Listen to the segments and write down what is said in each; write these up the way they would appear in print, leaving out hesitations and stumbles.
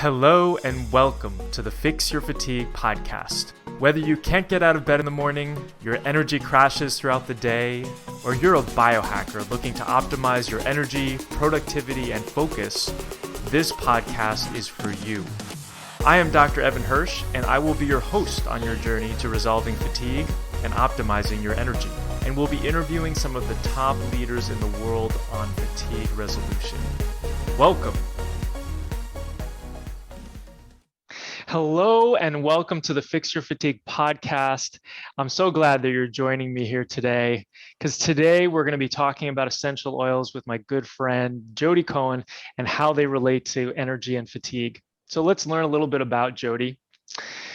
Hello and welcome to the Fix Your Fatigue podcast. Whether you can't get out of bed in the morning, your energy crashes throughout the day, or you're a biohacker looking to optimize your energy, productivity, and focus, this podcast is for you. I am Dr. Evan Hirsch, and I will be your host on your journey to resolving fatigue and optimizing your energy. And we'll be interviewing some of the top leaders in the world on fatigue resolution. Welcome. Hello and welcome to the Fix Your Fatigue podcast. I'm so glad that you're joining me here today because today we're going to be talking about essential oils with my good friend Jodi Cohen and how they relate to energy and fatigue. So let's learn a little bit about Jodi.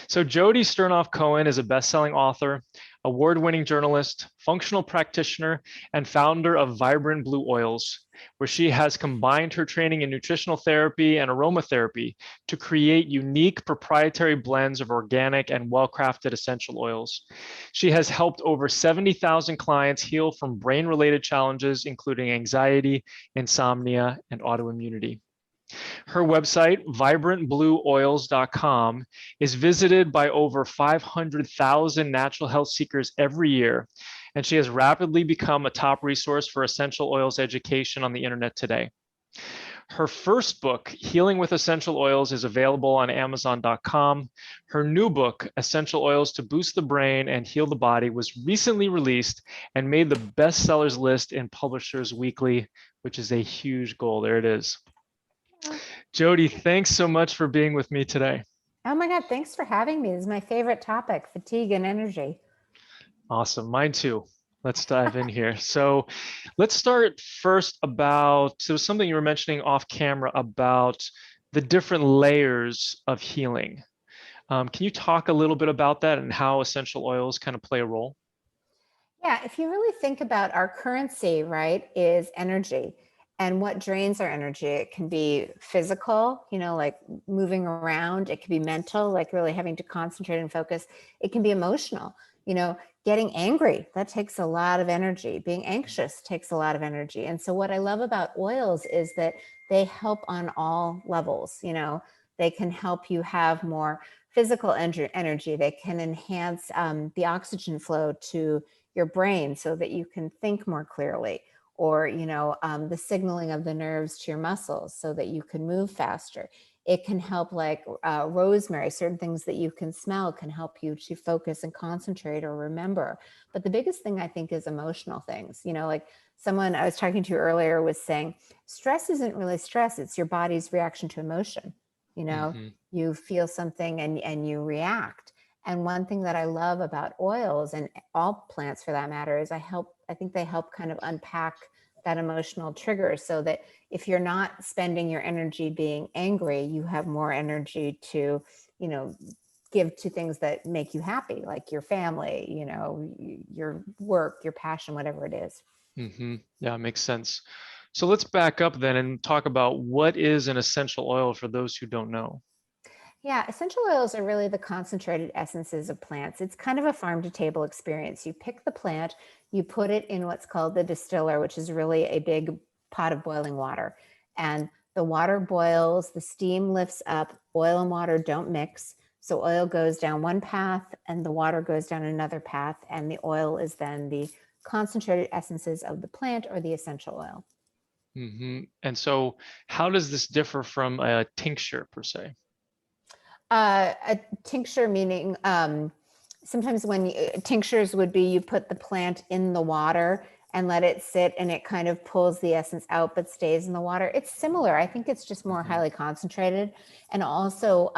So Jodi Cohen is a best-selling author, award-winning journalist, functional practitioner, and founder of Vibrant Blue Oils, where she has combined her training in nutritional therapy and aromatherapy to create unique proprietary blends of organic and well-crafted essential oils. She has helped over 70,000 clients heal from brain-related challenges, including anxiety, insomnia, and autoimmunity. Her website, vibrantblueoils.com, is visited by over 500,000 natural health seekers every year, and she has rapidly become a top resource for essential oils education on the internet today. Her first book, Healing with Essential Oils, is available on Amazon.com. Her new book, Essential Oils to Boost the Brain and Heal the Body, was recently released and made the bestsellers list in Publishers Weekly, which is a huge goal. There it is. Jodi, thanks so much for being with me today. Oh my God, thanks for having me. This is my favorite topic, fatigue and energy. Awesome, mine too. Let's dive in here. So let's start first about, there was something you were mentioning off camera about the different layers of healing. Can you talk a little bit about that and how essential oils kind of play a role? Yeah, if you really think about our currency, right, is energy. And what drains our energy? It can be physical, like moving around. It can be mental, like really having to concentrate and focus. It can be emotional, getting angry. That takes a lot of energy. Being anxious takes a lot of energy. And so what I love about oils is that they help on all levels. They can help you have more physical energy. They can enhance the oxygen flow to your brain so that you can think more clearly. Or, the signaling of the nerves to your muscles so that you can move faster. It can help, like rosemary, certain things that you can smell can help you to focus and concentrate or remember. But the biggest thing I think is emotional things, like someone I was talking to earlier was saying, stress isn't really stress, it's your body's reaction to emotion. You feel something and you react. And one thing that I love about oils and all plants for that matter is I think they help kind of unpack that emotional trigger so that if you're not spending your energy being angry, you have more energy to, give to things that make you happy, like your family, your work, your passion, whatever it is. Mm-hmm. Yeah, makes sense. So let's back up then and talk about what is an essential oil for those who don't know. Yeah, essential oils are really the concentrated essences of plants. It's kind of a farm to table experience. You pick the plant, you put it in what's called the distiller, which is really a big pot of boiling water. And the water boils, the steam lifts up, oil and water don't mix. So oil goes down one path and the water goes down another path. And the oil is then the concentrated essences of the plant or the essential oil. Mm-hmm. And so how does this differ from a tincture per se? A tincture meaning sometimes tinctures would be you put the plant in the water and let it sit and it kind of pulls the essence out but stays in the water. It's similar. I think it's just more highly concentrated. And also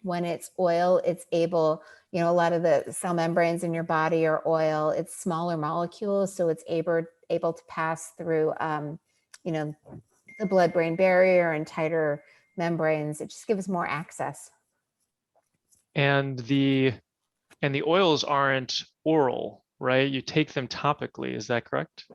when it's oil, it's able, a lot of the cell membranes in your body are oil. It's smaller molecules, so it's able to pass through, the blood-brain barrier and tighter membranes. It just gives more access. And the oils aren't oral, right? You take them topically, is that correct?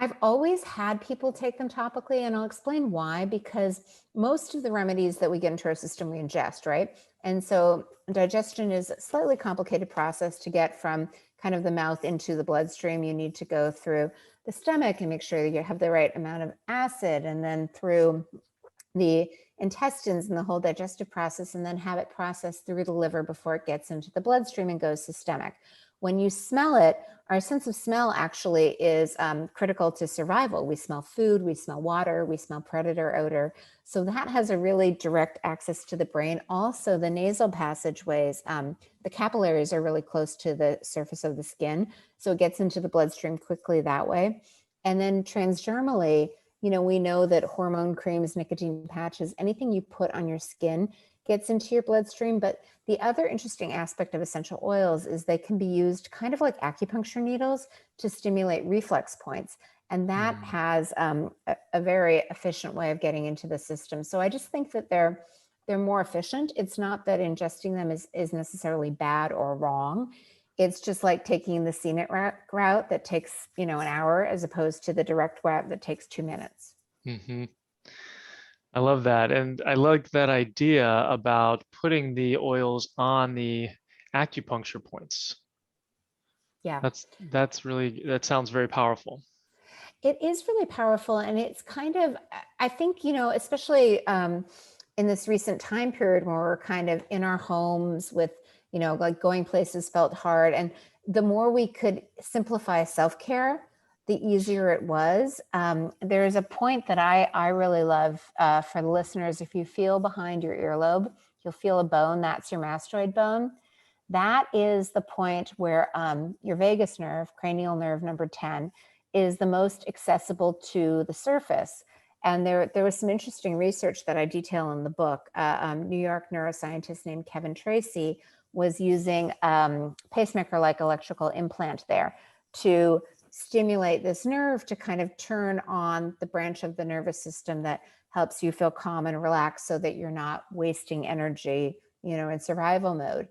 I've always had people take them topically, and I'll explain why, because most of the remedies that we get into our system, we ingest, right? And so digestion is a slightly complicated process to get from kind of the mouth into the bloodstream. You need to go through the stomach and make sure that you have the right amount of acid, and then through the intestines and the whole digestive process, and then have it processed through the liver before it gets into the bloodstream and goes systemic. When you smell it, our sense of smell actually is critical to survival. We smell food, we smell water, we smell predator odor. So that has a really direct access to the brain. Also, the nasal passageways, the capillaries are really close to the surface of the skin. So it gets into the bloodstream quickly that way. And then transdermally, we know that hormone creams, nicotine patches, anything you put on your skin gets into your bloodstream. But the other interesting aspect of essential oils is they can be used kind of like acupuncture needles to stimulate reflex points. And that has a very efficient way of getting into the system. So I just think that they're more efficient. It's not that ingesting them is necessarily bad or wrong. It's just like taking the scenic route that takes, an hour as opposed to the direct route that takes 2 minutes. Mm-hmm. I love that. And I like that idea about putting the oils on the acupuncture points. Yeah. That sounds very powerful. It is really powerful. And it's kind of, I think, especially in this recent time period where we're kind of in our homes with, like going places felt hard. And the more we could simplify self-care, the easier it was. There's a point that I really love for the listeners. If you feel behind your earlobe, you'll feel a bone. That's your mastoid bone. That is the point where your vagus nerve, cranial nerve number 10, is the most accessible to the surface. And there was some interesting research that I detail in the book. New York neuroscientist named Kevin Tracy was using pacemaker-like electrical implant there to stimulate this nerve to kind of turn on the branch of the nervous system that helps you feel calm and relaxed so that you're not wasting energy, in survival mode.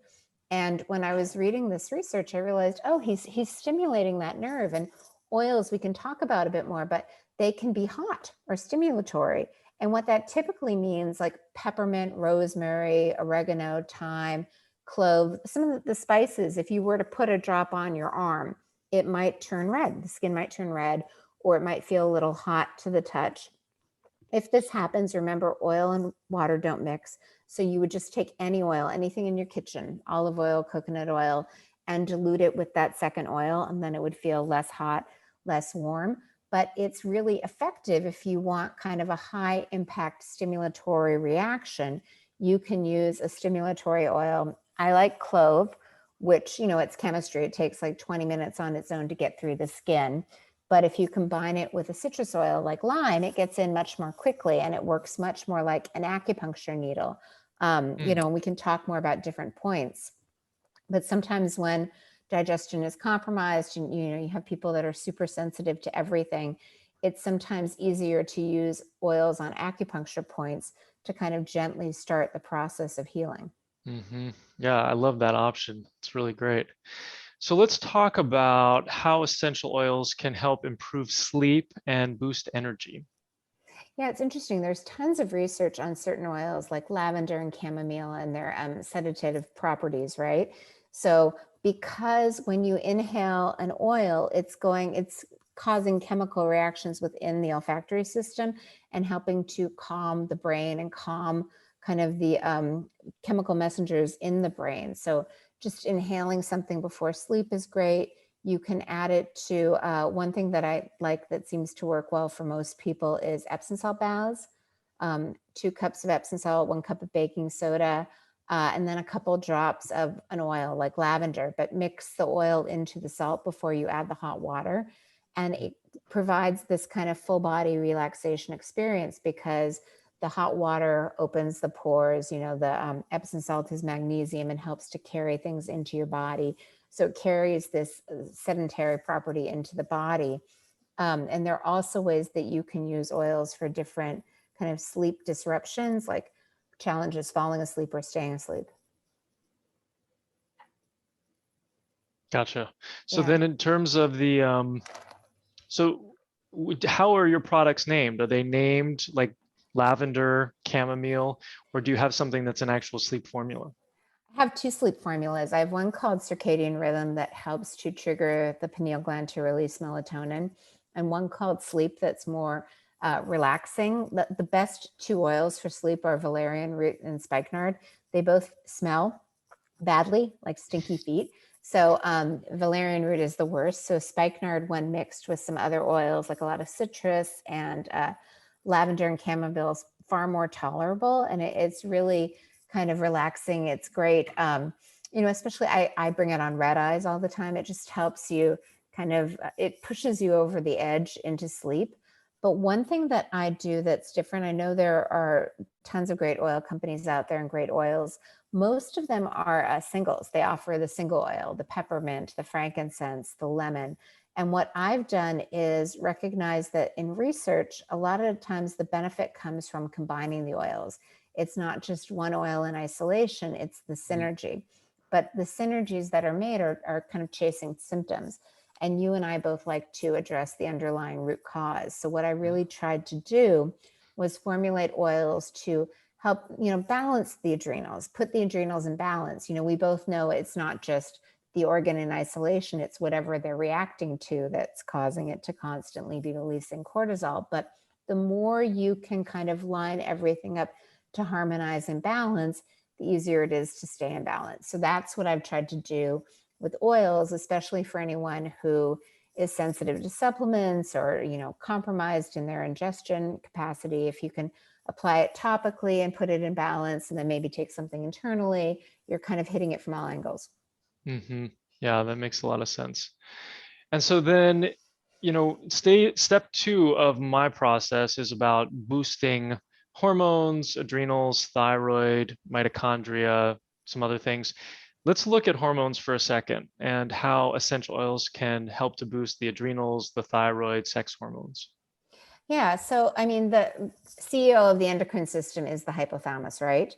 And when I was reading this research, I realized, oh, he's stimulating that nerve. And oils we can talk about a bit more, but they can be hot or stimulatory. And what that typically means, like peppermint, rosemary, oregano, thyme, clove, some of the spices, if you were to put a drop on your arm, it might turn red. The skin might turn red, or it might feel a little hot to the touch. If this happens, remember, oil and water don't mix. So you would just take any oil, anything in your kitchen, olive oil, coconut oil, and dilute it with that second oil, and then it would feel less hot, less warm. But it's really effective if you want kind of a high impact stimulatory reaction. You can use a stimulatory oil. I like clove, which, it's chemistry. It takes like 20 minutes on its own to get through the skin. But if you combine it with a citrus oil like lime, it gets in much more quickly, and it works much more like an acupuncture needle. And we can talk more about different points. But sometimes when digestion is compromised and you have people that are super sensitive to everything, it's sometimes easier to use oils on acupuncture points to kind of gently start the process of healing. Mm-hmm. Yeah, I love that option. It's really great. So let's talk about how essential oils can help improve sleep and boost energy. Yeah, it's interesting. There's tons of research on certain oils like lavender and chamomile and their sedative properties, right? So because when you inhale an oil, it's causing chemical reactions within the olfactory system and helping to calm the brain and calm kind of the chemical messengers in the brain. So just inhaling something before sleep is great. You can add it to one thing that I like that seems to work well for most people is Epsom salt baths. 2 cups of Epsom salt, 1 cup of baking soda, and then a couple drops of an oil like lavender, but mix the oil into the salt before you add the hot water. And it provides this kind of full body relaxation experience because the hot water opens the pores. The Epsom salt is magnesium and helps to carry things into your body. So it carries this sedentary property into the body. And there are also ways that you can use oils for different kind of sleep disruptions, like challenges falling asleep or staying asleep. Gotcha. So Yeah. then in terms of the, how are your products named? Are they named like lavender, chamomile, or do you have something that's an actual sleep formula? I have 2 sleep formulas. I have one called circadian rhythm that helps to trigger the pineal gland to release melatonin, and one called sleep that's more relaxing. The best two oils for sleep are valerian root and spikenard. They both smell badly, like stinky feet. So valerian root is the worst. So spikenard, when mixed with some other oils, like a lot of citrus and lavender and chamomile, is far more tolerable. And it's really kind of relaxing. It's great. Especially I bring it on red eyes all the time. It just helps you kind of, it pushes you over the edge into sleep. But one thing that I do that's different, I know there are tons of great oil companies out there and great oils. Most of them are singles. They offer the single oil, the peppermint, the frankincense, the lemon. And what I've done is recognize that in research, a lot of times the benefit comes from combining the oils. It's not just one oil in isolation, it's the synergy. But the synergies that are made are kind of chasing symptoms. And you and I both like to address the underlying root cause. So what I really tried to do was formulate oils to help, balance the adrenals, put the adrenals in balance. We both know it's not just the organ in isolation, it's whatever they're reacting to that's causing it to constantly be releasing cortisol. But the more you can kind of line everything up to harmonize and balance, the easier it is to stay in balance. So that's what I've tried to do with oils, especially for anyone who is sensitive to supplements or, compromised in their ingestion capacity. If you can apply it topically and put it in balance and then maybe take something internally, you're kind of hitting it from all angles. Yeah, that makes a lot of sense. And so then, step 2 of my process is about boosting hormones, adrenals, thyroid, mitochondria, some other things. Let's look at hormones for a second and how essential oils can help to boost the adrenals, the thyroid, sex hormones. Yeah. So, the CEO of the endocrine system is the hypothalamus, right?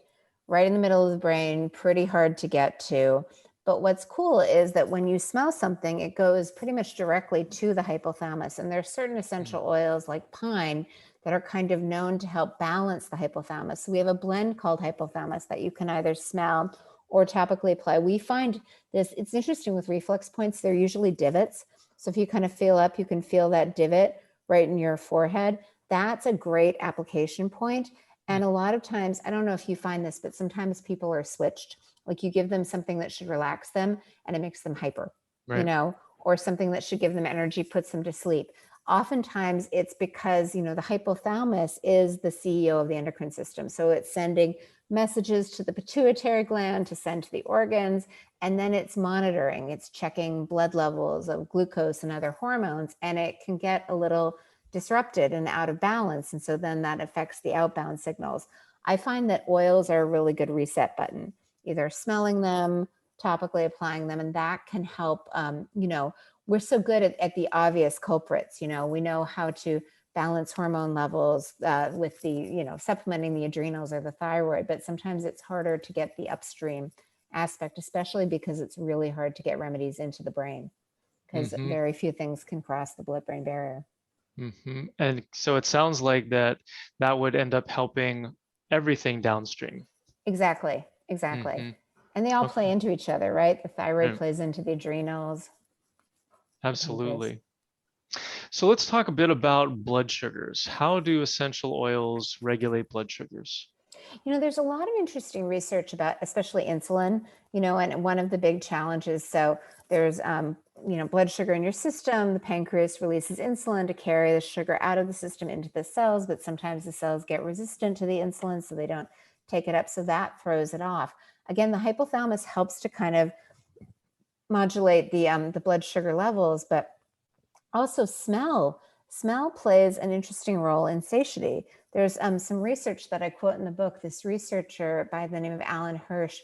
Right in the middle of the brain, pretty hard to get to. But what's cool is that when you smell something, it goes pretty much directly to the hypothalamus. And there's certain essential oils like pine that are kind of known to help balance the hypothalamus. So we have a blend called hypothalamus that you can either smell or topically apply. We find this, it's interesting with reflex points, they're usually divots. So if you kind of feel up, you can feel that divot right in your forehead. That's a great application point. And a lot of times, I don't know if you find this, but sometimes people are switched. Like you give them something that should relax them and it makes them hyper, Right. or something that should give them energy, puts them to sleep. Oftentimes it's because, the hypothalamus is the CEO of the endocrine system. So it's sending messages to the pituitary gland to send to the organs, and then it's monitoring, it's checking blood levels of glucose and other hormones, and it can get a little disrupted and out of balance. And so then that affects the outbound signals. I find that oils are a really good reset button, either smelling them, topically applying them, and that can help, we're so good at the obvious culprits. We know how to balance hormone levels with the, supplementing the adrenals or the thyroid, but sometimes it's harder to get the upstream aspect, especially because it's really hard to get remedies into the brain because very few things can cross the blood-brain barrier. And so it sounds like that would end up helping everything downstream. Exactly. And they all play Okay. into each other, right? The thyroid Right. plays into the adrenals. Absolutely. So let's talk a bit about blood sugars. How do essential oils regulate blood sugars? There's a lot of interesting research about, especially insulin, and one of the big challenges. So there's, blood sugar in your system. The pancreas releases insulin to carry the sugar out of the system into the cells, but sometimes the cells get resistant to the insulin, so they don't take it up. So that throws it off. Again, the hypothalamus helps to kind of modulate the blood sugar levels, but also smell plays an interesting role in satiety. There's some research that I quote in the book. This researcher by the name of Alan Hirsch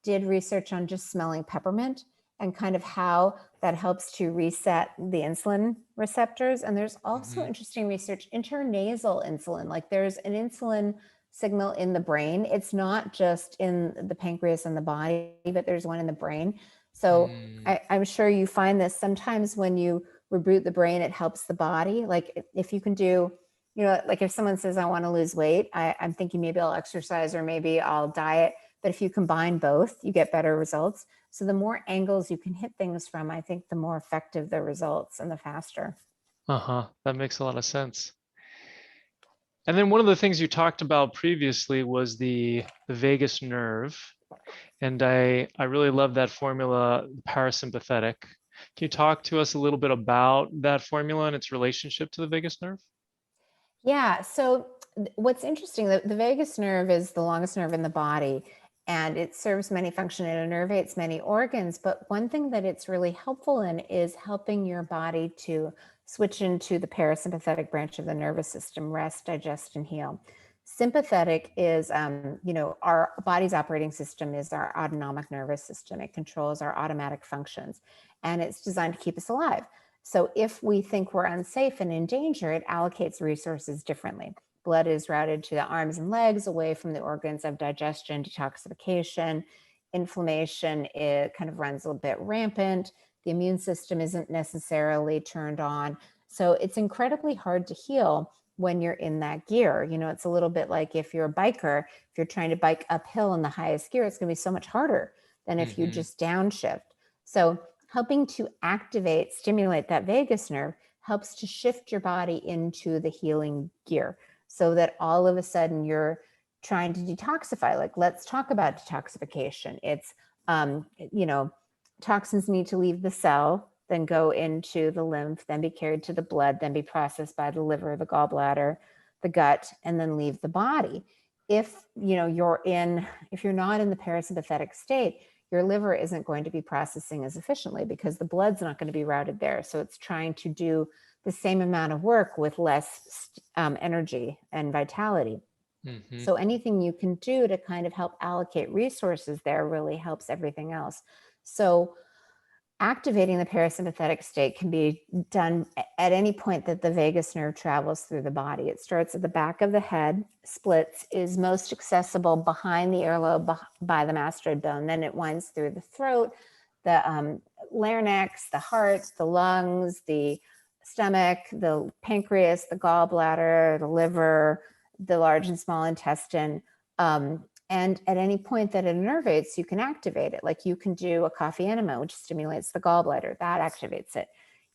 did research on just smelling peppermint and kind of how that helps to reset the insulin receptors. And there's also interesting research, intranasal insulin, like there's an insulin signal in the brain. It's not just in the pancreas and the body, but there's one in the brain. So I'm sure you find this sometimes when you reboot the brain, it helps the body. Like if you can do, like if someone says, I want to lose weight, I'm thinking maybe I'll exercise or maybe I'll diet. But if you combine both, you get better results. So the more angles you can hit things from, I think the more effective the results and the faster. That makes a lot of sense. And then one of the things you talked about previously was the vagus nerve. And I really love that formula, parasympathetic. Can you talk to us a little bit about that formula and its relationship to the vagus nerve? Yeah. So what's interesting, the vagus nerve is the longest nerve in the body, and it serves many functions. It innervates many organs. But one thing that it's really helpful in is helping your body to switch into the parasympathetic branch of the nervous system: rest, digest, and heal. Sympathetic is, our body's operating system is our autonomic nervous system. It controls our automatic functions, and it's designed to keep us alive. So if we think we're unsafe and in danger, it allocates resources differently. Blood is routed to the arms and legs, away from the organs of digestion, detoxification. Inflammation, it kind of runs a little bit rampant. The immune system isn't necessarily turned on. So it's incredibly hard to heal when you're in that gear. It's a little bit like if you're a biker, if you're trying to bike uphill in the highest gear, it's going to be so much harder than if you just downshift. So helping to stimulate that vagus nerve helps to shift your body into the healing gear, so that all of a sudden you're trying to detoxify. Like, let's talk about detoxification. It's, toxins need to leave the cell, then go into the lymph, then be carried to the blood, then be processed by the liver, the gallbladder, the gut, and then leave the body. If you're not in the parasympathetic state, your liver isn't going to be processing as efficiently because the blood's not going to be routed there. So it's trying to do the same amount of work with less energy and vitality. So anything you can do to kind of help allocate resources there really helps everything else. So activating the parasympathetic state can be done at any point that the vagus nerve travels through the body. It starts at the back of the head, splits, is most accessible behind the earlobe by the mastoid bone. Then it winds through the throat, the larynx, the heart, the lungs, the stomach, the pancreas, the gallbladder, the liver, the large and small intestine. And at any point that it innervates, you can activate it. Like, you can do a coffee enema, which stimulates the gallbladder. That activates it.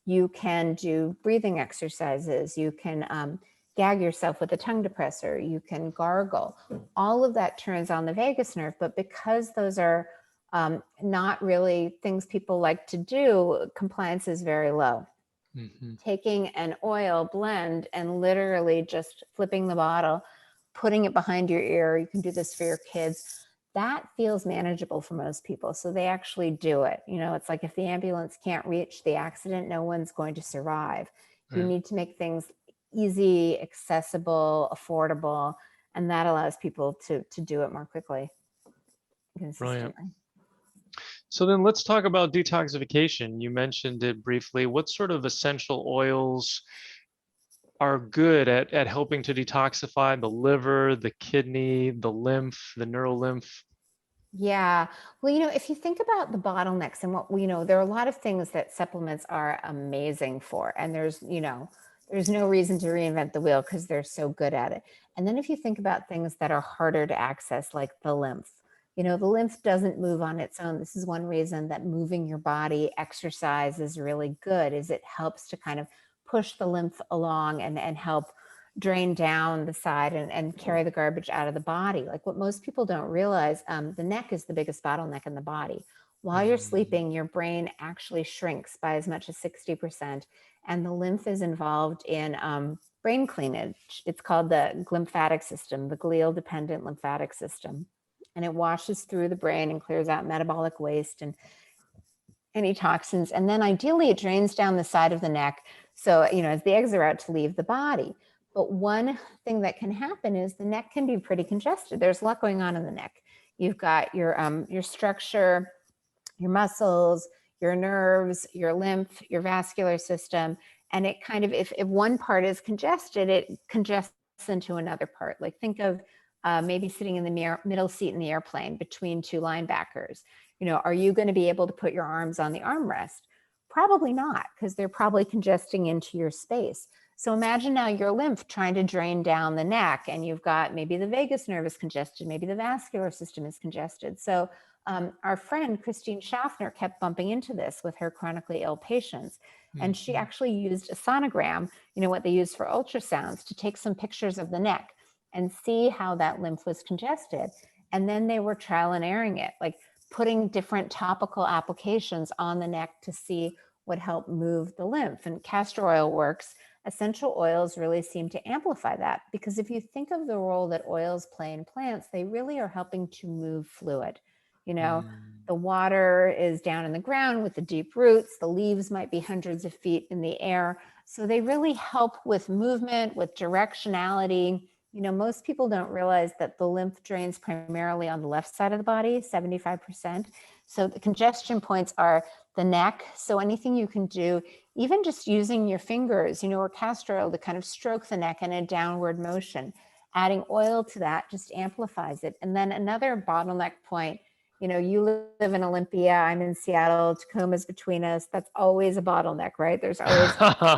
You can do breathing exercises. You can gag yourself with a tongue depressor. You can gargle. All of that turns on the vagus nerve. But because those are not really things people like to do, compliance is very low. Taking an oil blend and literally just flipping the bottle, putting it behind your ear, you can do this for your kids, that feels manageable for most people. So they actually do it. It's like, if the ambulance can't reach the accident, no one's going to survive. You need to make things easy, accessible, affordable, and that allows people to do it more quickly, consistently. Brilliant. So then let's talk about detoxification. You mentioned it briefly. What sort of essential oils are good at helping to detoxify the liver, the kidney, the lymph, the neural lymph? Yeah. Well, if you think about the bottlenecks and what there are a lot of things that supplements are amazing for, and there's no reason to reinvent the wheel because they're so good at it. And then if you think about things that are harder to access, like the lymph, the lymph doesn't move on its own. This is one reason that moving your body, exercise, is really good, is it helps to kind of push the lymph along and help drain down the side and carry the garbage out of the body. Like, what most people don't realize, the neck is the biggest bottleneck in the body. While you're sleeping, your brain actually shrinks by as much as 60%. And the lymph is involved in brain cleanage. It's called the glymphatic system, the glial dependent lymphatic system. And it washes through the brain and clears out metabolic waste and any toxins. And then ideally it drains down the side of the neck. So, as the eggs are out to leave the body. But one thing that can happen is the neck can be pretty congested. There's a lot going on in the neck. You've got your structure, your muscles, your nerves, your lymph, your vascular system. And it kind of, if one part is congested, it congests into another part. Like, think of maybe sitting in the middle seat in the airplane between two linebackers. Are you going to be able to put your arms on the armrest? Probably not, because they're probably congesting into your space. So imagine now your lymph trying to drain down the neck, and you've got maybe the vagus nerve is congested, maybe the vascular system is congested. So our friend Christine Schaffner kept bumping into this with her chronically ill patients. And she actually used a sonogram, what they use for ultrasounds, to take some pictures of the neck and see how that lymph was congested. And then they were trial and erroring it, like putting different topical applications on the neck to see what helped move the lymph. And castor oil works. Essential oils really seem to amplify that, because if you think of the role that oils play in plants, they really are helping to move fluid. The water is down in the ground with the deep roots. The leaves might be hundreds of feet in the air. So they really help with movement, with directionality. Most people don't realize that the lymph drains primarily on the left side of the body, 75%. So the congestion points are the neck. So anything you can do, even just using your fingers, or castor oil to kind of stroke the neck in a downward motion, adding oil to that just amplifies it. And then another bottleneck point, you live in Olympia, I'm in Seattle, Tacoma's between us. That's always a bottleneck, right? There's always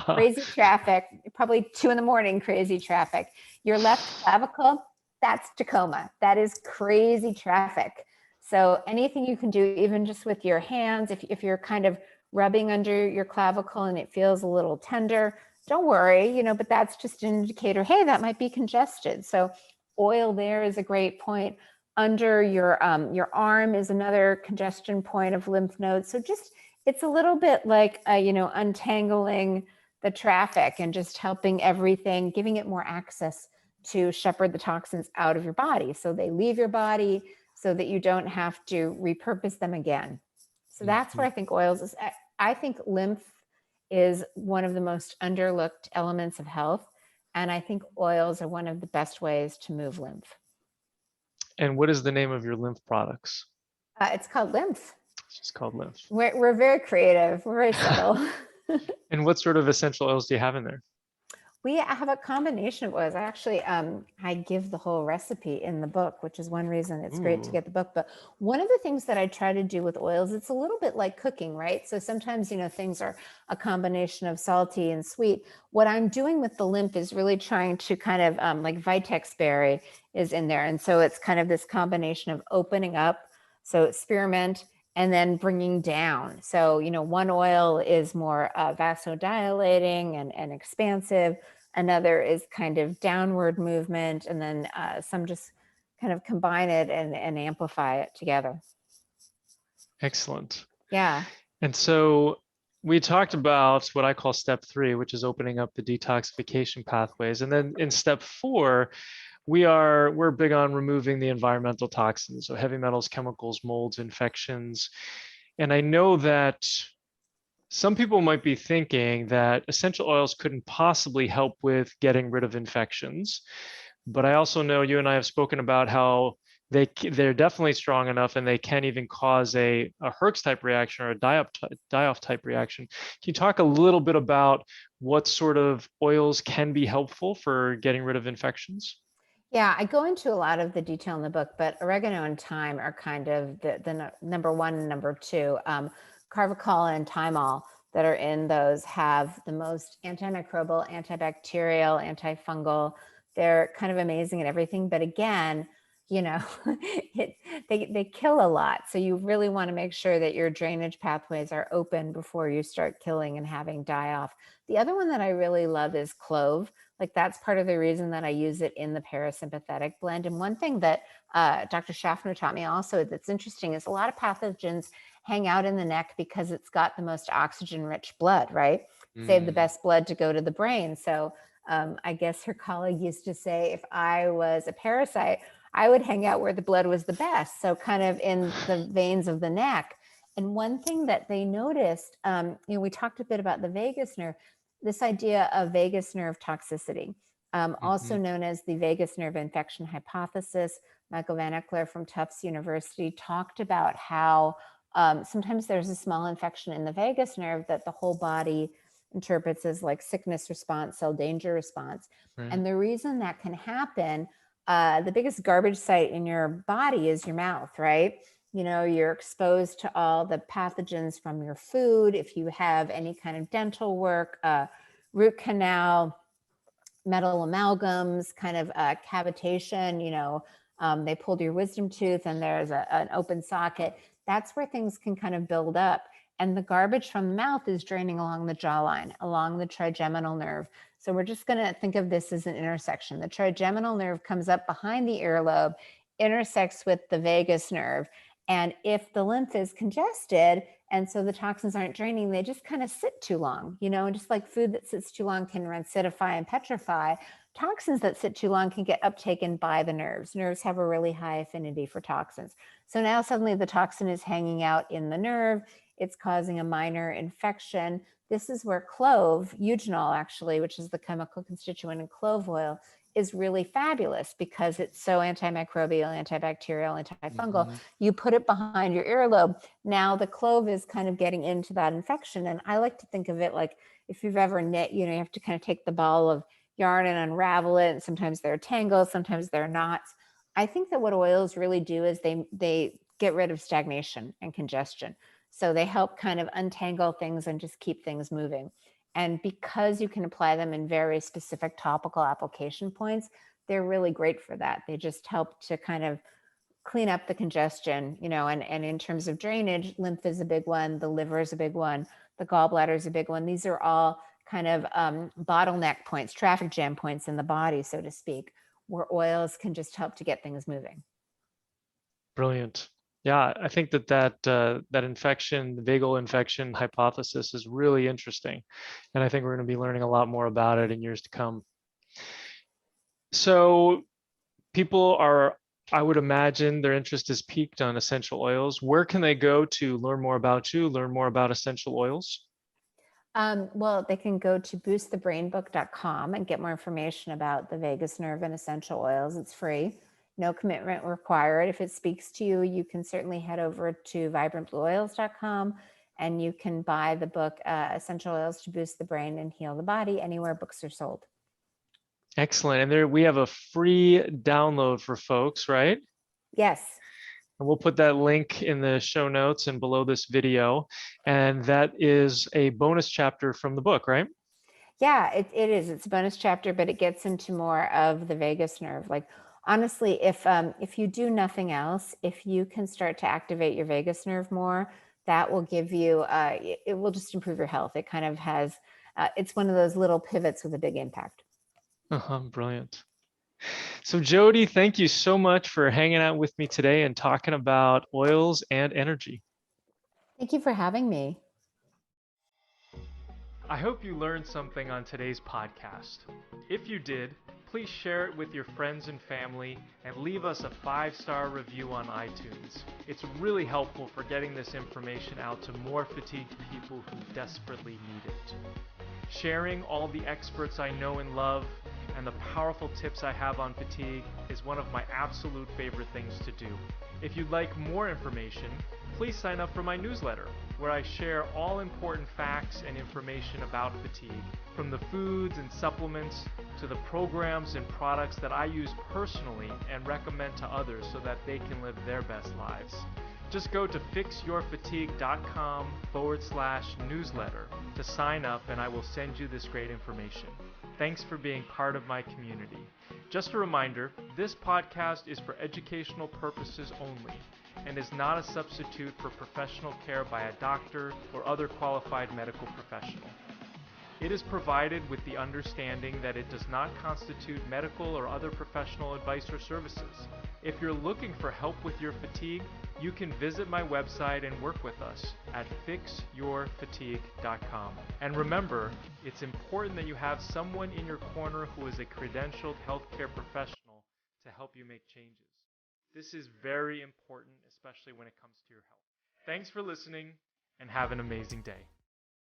crazy traffic, probably 2 a.m, crazy traffic. Your left clavicle, that's Tacoma. That is crazy traffic. So anything you can do, even just with your hands, if you're kind of rubbing under your clavicle and it feels a little tender, don't worry, but that's just an indicator, hey, that might be congested. So oil there is a great point. Under your arm is another congestion point of lymph nodes. So just, it's a little bit like, untangling the traffic and just helping everything, giving it more access to shepherd the toxins out of your body. So they leave your body so that you don't have to repurpose them again. So that's where I think oils is. I think lymph is one of the most underlooked elements of health. And I think oils are one of the best ways to move lymph. And what is the name of your lymph products? It's called Lymph. It's just called Lymph. We're very creative. We're very subtle. And what sort of essential oils do you have in there? We have a combination of oils. I actually, I give the whole recipe in the book, which is one reason it's great to get the book. But one of the things that I try to do with oils, it's a little bit like cooking, right? So sometimes, things are a combination of salty and sweet. What I'm doing with the lymph is really trying to kind of like Vitex berry is in there. And so it's kind of this combination of opening up, so spearmint, and then bringing down. So, one oil is more vasodilating and expansive. Another is kind of downward movement. And then some just kind of combine it and amplify it together. Excellent. Yeah. And so we talked about what I call step 3, which is opening up the detoxification pathways. And then in step 4, we're big on removing the environmental toxins, so heavy metals, chemicals, molds, infections. And I know that some people might be thinking that essential oils couldn't possibly help with getting rid of infections. But I also know you and I have spoken about how they're definitely strong enough, and they can even cause a Hirsch type reaction or a die-off type reaction. Can you talk a little bit about what sort of oils can be helpful for getting rid of infections? Yeah, I go into a lot of the detail in the book, but oregano and thyme are kind of the number 1 and number 2. Carvacol and thymol that are in those have the most antimicrobial, antibacterial, antifungal. They're kind of amazing at everything. But again, they kill a lot. So you really want to make sure that your drainage pathways are open before you start killing and having die off. The other one that I really love is clove. Like that's part of the reason that I use it in the parasympathetic blend. And one thing that Dr. Schaffner taught me also that's interesting is a lot of pathogens hang out in the neck because it's got the most oxygen-rich blood, right? Save the best blood to go to the brain. So I guess her colleague used to say, if I was a parasite, I would hang out where the blood was the best. So kind of in the veins of the neck. And one thing that they noticed, we talked a bit about the vagus nerve, this idea of vagus nerve toxicity, also known as the vagus nerve infection hypothesis. Michael Van Eckler from Tufts University talked about how sometimes there's a small infection in the vagus nerve that the whole body interprets as like sickness response, cell danger response. Right. And the reason that can happen, the biggest garbage site in your body is your mouth, right? You're exposed to all the pathogens from your food. If you have any kind of dental work, root canal, metal amalgams, kind of cavitation, they pulled your wisdom tooth and there's an open socket. That's where things can kind of build up. And the garbage from the mouth is draining along the jawline, along the trigeminal nerve. So we're just going to think of this as an intersection. The trigeminal nerve comes up behind the earlobe, intersects with the vagus nerve. And if the lymph is congested, and so the toxins aren't draining, they just kind of sit too long, and just like food that sits too long can rancidify and petrify, toxins that sit too long can get uptaken by the nerves. Nerves have a really high affinity for toxins. So now suddenly the toxin is hanging out in the nerve. It's causing a minor infection. This is where clove, eugenol actually, which is the chemical constituent in clove oil, is really fabulous because it's so antimicrobial, antibacterial, antifungal. Mm-hmm. You put it behind your earlobe. Now the clove is kind of getting into that infection. And I like to think of it like if you've ever knit, you have to kind of take the ball of yarn and unravel it. And sometimes they're tangles, sometimes they're knots. I think that what oils really do is they get rid of stagnation and congestion. So they help kind of untangle things and just keep things moving. And because you can apply them in very specific topical application points, they're really great for that. They just help to kind of clean up the congestion, and in terms of drainage, lymph is a big one, the liver is a big one, the gallbladder is a big one. These are all kind of bottleneck points, traffic jam points in the body, so to speak, where oils can just help to get things moving. Brilliant. Yeah, I think that infection, the vagal infection hypothesis is really interesting. And I think we're going to be learning a lot more about it in years to come. So people are, I would imagine their interest is piqued on essential oils. Where can they go to learn more about you, learn more about essential oils? Well, they can go to boostthebrainbook.com and get more information about the vagus nerve and essential oils. It's free. No commitment required. If it speaks to you, you can certainly head over to vibrantblueoils.com and you can buy the book, Essential Oils to Boost the Brain and Heal the Body, anywhere books are sold. Excellent. And there we have a free download for folks, right? Yes. And we'll put that link in the show notes and below this video. And that is a bonus chapter from the book, right? Yeah, it is. It's a bonus chapter, but it gets into more of the vagus nerve. Like, honestly, if you do nothing else, if you can start to activate your vagus nerve more, that will give you, it will just improve your health. It kind of has, it's one of those little pivots with a big impact. Brilliant. So Jodi, thank you so much for hanging out with me today and talking about oils and energy. Thank you for having me. I hope you learned something on today's podcast. If you did, please share it with your friends and family and leave us a 5-star review on iTunes. It's really helpful for getting this information out to more fatigued people who desperately need it. Sharing all the experts I know and love and the powerful tips I have on fatigue is one of my absolute favorite things to do. If you'd like more information, please sign up for my newsletter, where I share all important facts and information about fatigue, from the foods and supplements to the programs and products that I use personally and recommend to others so that they can live their best lives. Just go to fixyourfatigue.com/newsletter to sign up, and I will send you this great information. Thanks for being part of my community. Just a reminder, this podcast is for educational purposes only and is not a substitute for professional care by a doctor or other qualified medical professional. It is provided with the understanding that it does not constitute medical or other professional advice or services. If you're looking for help with your fatigue, you can visit my website and work with us at fixyourfatigue.com. And remember, it's important that you have someone in your corner who is a credentialed healthcare professional to help you make changes. This is very important, especially when it comes to your health. Thanks for listening, and have an amazing day.